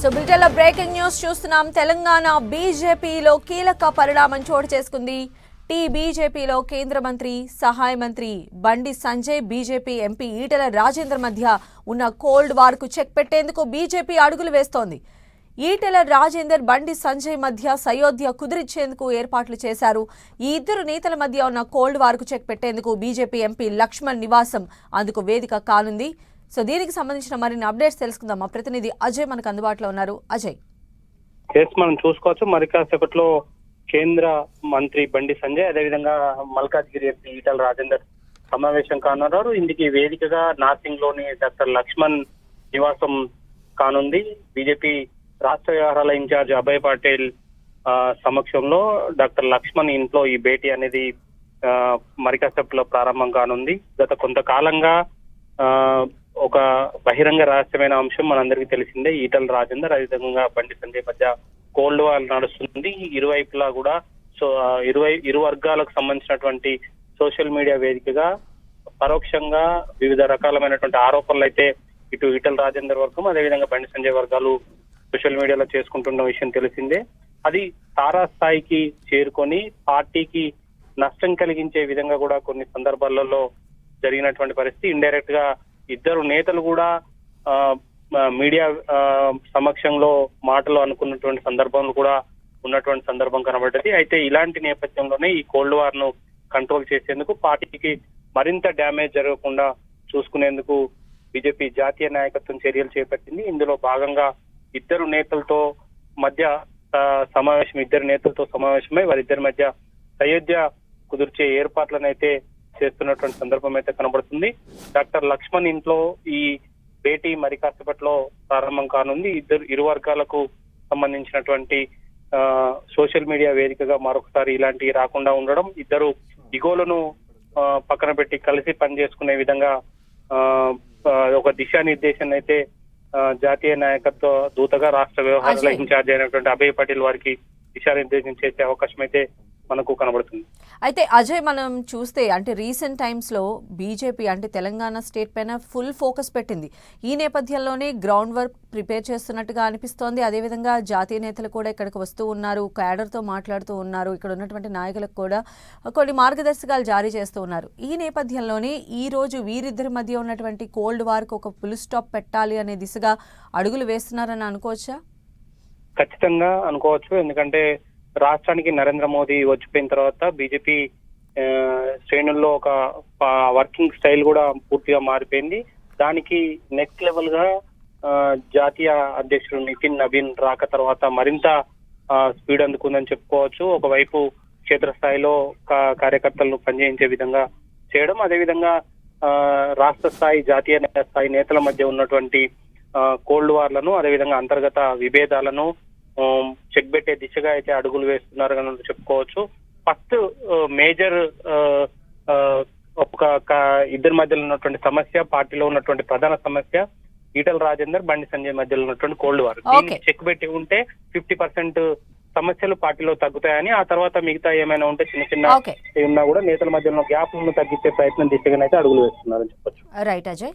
So బ్రిటన్లో breaking news చూస్తున్నాం. తెలంగాణ బీజేపీలో కీలక పరిణామం చోటు చేసుకుంది. బీజేపీలో కేంద్ర మంత్రి, సహాయ మంత్రి బండి సంజయ్, బీజేపీ ఎంపీ ఈటెల రాజేందర్ మధ్య ఉన్న కోల్డ్ వార్ కు చెక్ పెట్టేందుకు బీజేపీ అడుగులు వేస్తోంది. ఈటెల రాజేందర్, బండి సంజయ్ మధ్య సయోధ్య కుదిరించేందుకు ఏర్పాట్లు చేశారు. ఈ ఇద్దరు నేతల మధ్య ఉన్న కోల్డ్ వార్ కు చెక్ పెట్టేందుకు బీజేపీ ఎంపీ లక్ష్మణ్ నివాసం అందుకు వేదిక కానుంది. సో దీనికి సంబంధించిన మరిన్ని అప్డేట్స్ తెలుసుకుందాం. మా ప్రతినిధి అజయ్ మనకు అందుబాటులో ఉన్నారు. అజయ్, మనం చూసుకోవచ్చు మరి కాసేపట్లో కేంద్ర మంత్రి బండి సంజయ్, అదేవిధంగా మల్కాజ్గిరి ఎంపీ ఈటెల రాజేందర్ సమావేశం కానున్నారు. ఇందుకు వేదికగా నార్సింగ్ లోని డాక్టర్ లక్ష్మణ్ నివాసం కానుంది. బీజేపీ రాష్ట్ర వ్యవహారాల ఇన్ఛార్జ్ అభయ్ పటేల్ సమక్షంలో డాక్టర్ లక్ష్మణ్ ఇంట్లో ఈ భేటీ అనేది మరి కాసేపట్లో ప్రారంభం కానుంది. గత కొంతకాలంగా ఒక బహిరంగ రహస్యమైన అంశం మనందరికీ తెలిసిందే. ఈటెల రాజేందర్ అదేవిధంగా బండి సంజయ్ మధ్య కోల్డ్ వార్ నడుస్తుంది. ఇరువైపులా కూడా ఇరు వర్గాలకు సంబంధించినటువంటి సోషల్ మీడియా వేదికగా పరోక్షంగా వివిధ రకాలమైనటువంటి ఆరోపణలు అయితే ఇటు ఈటెల రాజేందర్ వర్గం అదేవిధంగా బండి సంజయ్ వర్గాలు సోషల్ మీడియాలో చేసుకుంటున్న విషయం తెలిసిందే. అది తారాస్థాయికి చేరుకొని పార్టీకి నష్టం కలిగించే విధంగా కూడా కొన్ని సందర్భాలలో జరిగినటువంటి పరిస్థితి. ఇండైరెక్ట్ గా ఇద్దరు నేతలు కూడా మీడియా సమక్షంలో మాటలు అనుకున్నటువంటి సందర్భంలో కూడా ఉన్నటువంటి సందర్భం కనబడ్డది. అయితే ఇలాంటి నేపథ్యంలోనే ఈ కోల్డ్ వార్ ను కంట్రోల్ చేసేందుకు, పార్టీకి మరింత డ్యామేజ్ జరగకుండా చూసుకునేందుకు బీజేపీ జాతీయ నాయకత్వం చర్యలు చేపట్టింది. ఇందులో భాగంగా ఇద్దరు నేతలతో సమావేశమై వారిద్దరి మధ్య సయోధ్య కుదిర్చే ఏర్పాట్లను అయితే చేస్తున్నటువంటి సందర్భం అయితే కనబడుతుంది. డాక్టర్ లక్ష్మణ్ ఇంట్లో ఈ భేటీ మరి కాసేపట్లో ప్రారంభం కానుంది. ఇరు వర్గాలకు సంబంధించినటువంటి సోషల్ మీడియా వేదికగా మరొకసారి ఇలాంటివి రాకుండా ఉండడం, ఇద్దరు ఇగోలను పక్కన పెట్టి కలిసి పనిచేసుకునే విధంగా ఒక దిశానిర్దేశం అయితే జాతీయ నాయకత్వ దూతగా రాష్ట్ర వ్యవహారాల ఇన్ఛార్జ్ అయినటువంటి అభయ్ పటేల్ వారికి దిశానిర్దేశం చేసే అవకాశం అయితే మనకు కనబడుతుంది. అయితే అజయ్, మనం చూస్తే అంటే రీసెంట్ టైమ్స్ లో బీజేపీ అంటే తెలంగాణ స్టేట్ పైన ఫుల్ ఫోకస్ పెట్టింది. ఈ నేపథ్యంలోనే గ్రౌండ్ వర్క్ ప్రిపేర్ చేస్తున్నట్టుగా అనిపిస్తోంది. అదేవిధంగా జాతీయ నేతలు కూడా ఇక్కడికి వస్తూ ఉన్నారు, క్యాడర్ తో మాట్లాడుతూ ఉన్నారు, ఇక్కడ ఉన్నటువంటి నాయకులకు కూడా కొన్ని మార్గదర్శకాలు జారీ చేస్తూ ఉన్నారు. ఈ నేపథ్యంలోనే ఈ రోజు వీరిద్దరి మధ్య ఉన్నటువంటి కోల్డ్ వార్ కు ఒక ఫుల్ స్టాప్ పెట్టాలి అనే దిశగా అడుగులు వేస్తున్నారని అనుకోవచ్చా? ఖచ్చితంగా అనుకోవచ్చు. ఎందుకంటే రాష్ట్రానికి నరేంద్ర మోదీ వచ్చిపోయిన తర్వాత బీజేపీ శ్రేణుల్లో ఒక వర్కింగ్ స్టైల్ కూడా పూర్తిగా మారిపోయింది. దానికి నెక్స్ట్ లెవెల్ గా జాతీయ అధ్యక్షుడు నితిన్ నవీన్ రాక తర్వాత మరింత స్పీడ్ అందుకుందని చెప్పుకోవచ్చు. ఒకవైపు క్షేత్రస్థాయిలో కార్యకర్తలను పనిచేయించే విధంగా చేయడం, అదేవిధంగా రాష్ట్ర స్థాయి జాతీయ స్థాయి నేతల మధ్య ఉన్నటువంటి కోల్డ్ వార్లను అదేవిధంగా అంతర్గత విభేదాలను చెక్ పెట్టే దిశగా అయితే అడుగులు వేస్తున్నారు అని చెప్పుకోవచ్చు. ఫస్ట్ మేజర్ ఒక ఇద్దరి మధ్యలో ఉన్నటువంటి సమస్య, పార్టీలో ఉన్నటువంటి ప్రధాన సమస్య ఈటెల రాజేందర్, బండి సంజయ్ మధ్యలో ఉన్నటువంటి కోల్డ్ వార్. దీన్ని చెక్ పెట్టి ఉంటే 50% సమస్యలు పార్టీలో తగ్గుతాయని, ఆ తర్వాత మిగతా ఏమైనా ఉంటే చిన్న చిన్న ఉన్నా కూడా నేతల మధ్యలో గ్యాప్లను తగ్గించే ప్రయత్నం దిశగా అయితే అడుగులు వేస్తున్నారని చెప్పొచ్చు. రైట్ అజయ్.